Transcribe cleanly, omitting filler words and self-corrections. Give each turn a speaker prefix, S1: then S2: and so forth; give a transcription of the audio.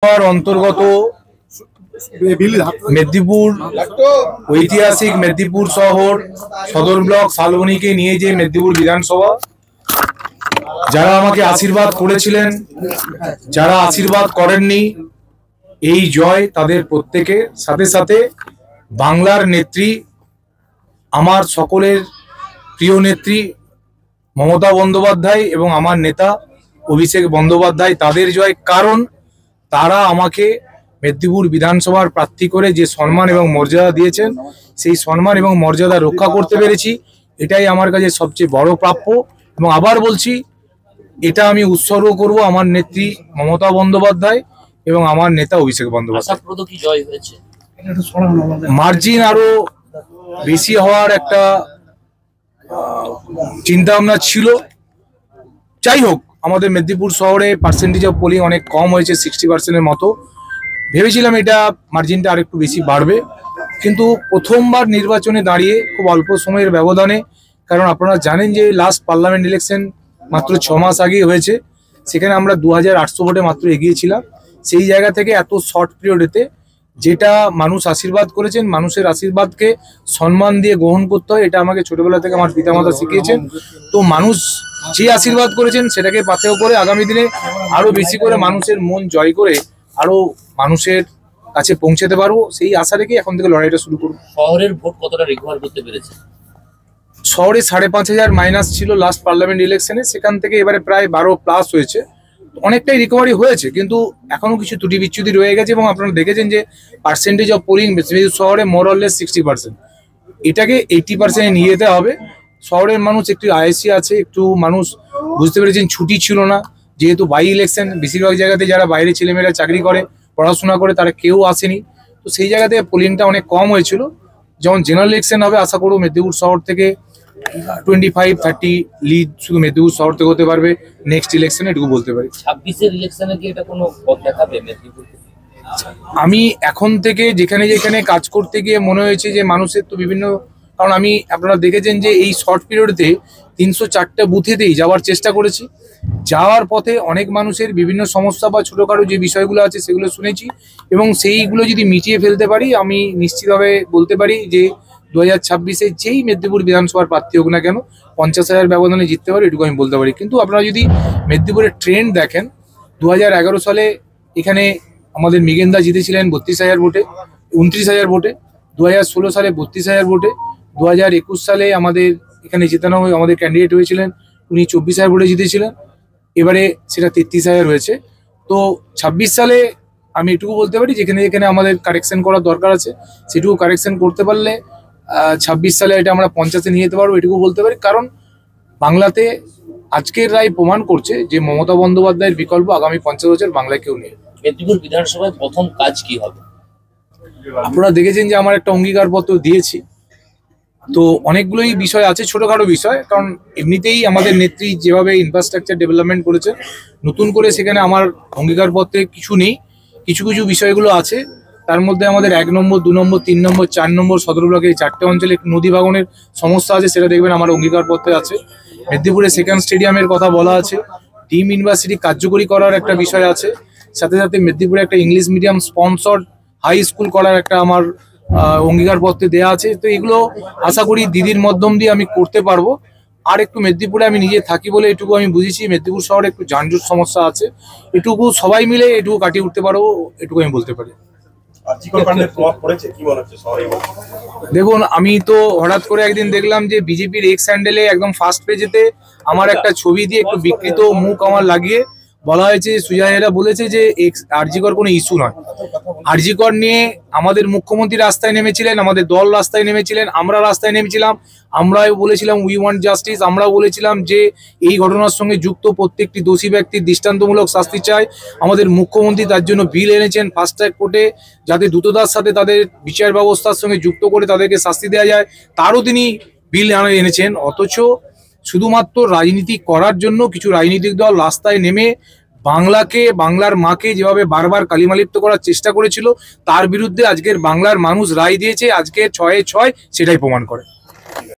S1: অন্তর্গত মেদিনীপুর ঐতিহাসিক মেদিনীপুর শহর সদর ব্লক শালবনীকে নিয়ে যে মেদিনীপুর বিধানসভা, যারা আমাকে আশীর্বাদ করেছিলেন, যারা আশীর্বাদ করেননি, এই জয় তাদের প্রত্যেকের। সাথে সাথে বাংলার নেত্রী, আমার সকলের প্রিয় নেত্রী মমতা বন্দ্যোপাধ্যায় এবং আমার নেতা অভিষেক বন্দ্যোপাধ্যায়, তাদের জয়। কারণ তারা আমাকে মেদিনীপুর বিধানসভার প্রার্থী করে যে সম্মান এবং মর্যাদা দিয়েছেন, সেই সম্মান এবং মর্যাদা রক্ষা করতে পেরেছি। এটাই আমার কাছে সবচেয়ে বড় প্রাপ্য। এবং আবার বলছি, এটা আমি উৎসর্গ করব আমার নেত্রী মমতা বন্দ্যোপাধ্যায় এবং আমার নেতা অভিষেক বন্দ্যোপাধ্যায়। মার্জিন আরো বেশি হওয়ার একটা চিন্তা ভাবনা ছিল। যাই হোক, আমাদের মেদিনীপুর শহরে পার্সেন্টেজ অফ পোলিং অনেক কম হয়েছে, 60%-এর মতো। ভেবেছিলাম এটা মার্জিনটা আর একটু বেশি বাড়বে, কিন্তু প্রথমবার নির্বাচনে দাঁড়িয়ে খুব অল্প সময়ের ব্যবধানে, কারণ আপনারা জানেন যে লাস্ট পার্লামেন্ট ইলেকশন মাত্র 6 মাস আগেই হয়েছে, সেখানে আমরা 2800 ভোটে মাত্র এগিয়েছিলাম। সেই জায়গা থেকে এত শর্ট পিরিয়ডেতে যেটা মানুষ আশীর্বাদ করেছেন, মানুষের আশীর্বাদকে সম্মান দিয়ে গ্রহণ করতে হয়, এটা আমাকে ছোটবেলা থেকে আমার পিতামাতা শিখিয়েছেন। তো মানুষ যে আশীর্বাদ করেছেন সেটাকে পাথেয় করে আগামী দিনে আরো বেশি করে মানুষের মন জয় করে আরো মানুষের কাছে পৌঁছাতে পারবো, সেই আশা রেখে এখন থেকে লড়াইটা শুরু করবো।
S2: শহরের ভোট কতটা রিকভার করতে পেরেছে?
S1: শহরে 5500 মাইনাস ছিল লাস্ট পার্লামেন্ট ইলেকশনে, সেখান থেকে এবারে প্রায় 12+ হয়েছে। অনেকটাই রিকভারি হয়েছে, কিন্তু এখনো কিছু ত্রুটি বিচ্যুতি রয়ে গেছে। এবং আপনারা দেখেছেন যে পার্সেন্টেজ অফ পোলিং শহরে মোরলেস 60%, এটাকে 80%-এ নিয়ে যেতে হবে। শহরের মানুষ একটু আয়েসি আছে, একটু মানুষ বুঝতে পেরেছেন ছুটি ছিল না, যেহেতু বাই ইলেকশন। বেশিরভাগ জায়গাতে যারা বাইরে ছেলেমেয়েরা চাকরি করে, পড়াশোনা করে, তারা কেউ আসেনি। তো সেই জায়গাতে পোলিংটা অনেক কম হয়েছিল। যেমন জেনারেল ইলেকশন হবে, আশা করব মেদিনীপুর শহর থেকে 25-30 লিড শুধু মেদিনীপুর শহর থেকে হতে পারবে নেক্সট ইলেকশনে, এটুকু বলতে পারি।
S2: 26-এর ইলেকশনে কি এটা কোনো পথ দেখাবে মেদিনীপুর?
S1: আমি এখন থেকে যেখানে যেখানে কাজ করতে গিয়ে মনে হয়েছে যে মানুষের তো বিভিন্ন, কারণ আমি আপনারা দেখেছেন যে এই শর্ট পিরিয়ডে 304টা বুথেতেই যাওয়ার চেষ্টা করেছি। যাওয়ার পথে অনেক মানুষের বিভিন্ন সমস্যা বা ছোটোখাটো যে বিষয়গুলো আছে সেগুলো শুনেছি, এবং সেইগুলো যদি মিটিয়ে ফেলতে পারি, আমি নিশ্চিতভাবে বলতে পারি যে 2026-এ যেই মেদিনীপুর বিধানসভার প্রার্থী হোক না কেন 50,000 ব্যবধানে জিততে পারে, এটুকু আমি বলতে পারি। কিন্তু আপনারা যদি মেদিনীপুরের ট্রেন্ড দেখেন, 2011 সালে এখানে আমাদের মৃগেন্দা জিতেছিলেন 32,000 ভোটে, 29,000 ভোটে। 2016 সালে 32,000 ভোটে। 2021 সালে আমাদের এখানে জেতানো হয়ে আমাদের ক্যান্ডিডেট হয়েছিলেন, উনি 24,000 ভোটে জিতেছিলেন। এবারে সেটা 33,000 হয়েছে। তো 26 সালে আমি এটুকু বলতে পারি, যেখানে যেখানে আমাদের কারেকশন করার দরকার আছে সেটুকু কারেকশন করতে পারলে 26 সালে এটা আমরা 50-এ নিয়ে যেতে পারবো, এটুকু বলতে পারি। কারণ বাংলাতে আজকের রায় প্রমাণ করছে যে মমতা বন্দ্যোপাধ্যায়ের বিকল্প আগামী 50 বছর বাংলায় কেউ নেই।
S2: মেদিনীপুর বিধানসভায় প্রথম কাজ কি হবে?
S1: আপনারা দেখেছেন যে আমার একটা অঙ্গীকারপত্র দিয়েছি। তো অনেকগুলোই বিষয় আছে, ছোটখাটো বিষয়, কারণ এমনিতেই আমাদের নেত্রী যেভাবে ইনফ্রাস্ট্রাকচার ডেভেলপমেন্ট করেছে, নতুন করে সেখানে আমার অঙ্গীকারপত্রে কিছু নেই, কিছু কিছু বিষয়গুলো আছে। তার মধ্যে আমাদের 1 নম্বর, 2 নম্বর, 3 নম্বর, 4 নম্বর সদর ব্লকে 4টে অঞ্চলে নদী ভাঙনের সমস্যা আছে, সেটা দেখবেন আমার অঙ্গীকারপত্রে আছে। মেদিনীপুরে সেকেন্ড স্টেডিয়ামের কথা বলা আছে। টিম ইউনিভার্সিটি কার্যকরী করার একটা বিষয় আছে। সাথে সাথে মেদিনীপুরে একটা English medium sponsored high school করার একটা আমার অঙ্গীকারপত্রে দেওয়া আছে। তো এগুলো আশা করি দিদির মাধ্যম দিয়ে আমি করতে পারবো। আর একটু মেদিনীপুরে আমি নিজে থাকি বলে এটুকু আমি বুঝেছি, মেদিনীপুর শহরে একটু যানজট সমস্যা আছে, এটুকু সবাই মিলে এটুকু কাটিয়ে উঠতে পারবো, এটুকু আমি বলতে পারি। দেখুন, আমি তো হঠাৎ করে একদিন দেখলাম যে বিজেপির এক্স হ্যান্ডেলে একদম ফার্স্ট পেজেতে আমার একটা ছবি দিয়ে একটু বিকৃত মুখ আমার লাগিয়ে বলা হয়েছে, সুজয়রা বলেছে যে আরজিকর কোনো ইস্যু নয়। আরজিকর নিয়ে আমাদের মুখ্যমন্ত্রী রাস্তায় নেমেছিলেন, আমাদের দল রাস্তায় নেমেছিলেন, আমরা রাস্তায় নেমেছিলাম। আমরাও বলেছিলাম উই ওয়ান্ট জাস্টিস। আমরাও বলেছিলাম যে এই ঘটনার সঙ্গে যুক্ত প্রত্যেকটি দোষী ব্যক্তির দৃষ্টান্তমূলক শাস্তি চাই। আমাদের মুখ্যমন্ত্রী তার জন্য বিল এনেছেন ফাস্ট ট্র্যাক কোর্টে, যাতে দ্রুততার সাথে তাদের বিচার ব্যবস্থার সঙ্গে যুক্ত করে তাদেরকে শাস্তি দেওয়া যায়, তারও তিনি বিল এনেছেন। অথচ শুধুমাত্র রাজনীতি করার জন্য কিছু রাজনৈতিক দল রাস্তায় নেমে বাংলাকে, বাংলার মাকে যেভাবে বারবার কালিমালিপ্ত করার চেষ্টা করেছিল, তার বিরুদ্ধে আজকের বাংলার মানুষ রায় দিয়েছে। আজকে 6-6 সেটাই প্রমাণ করে।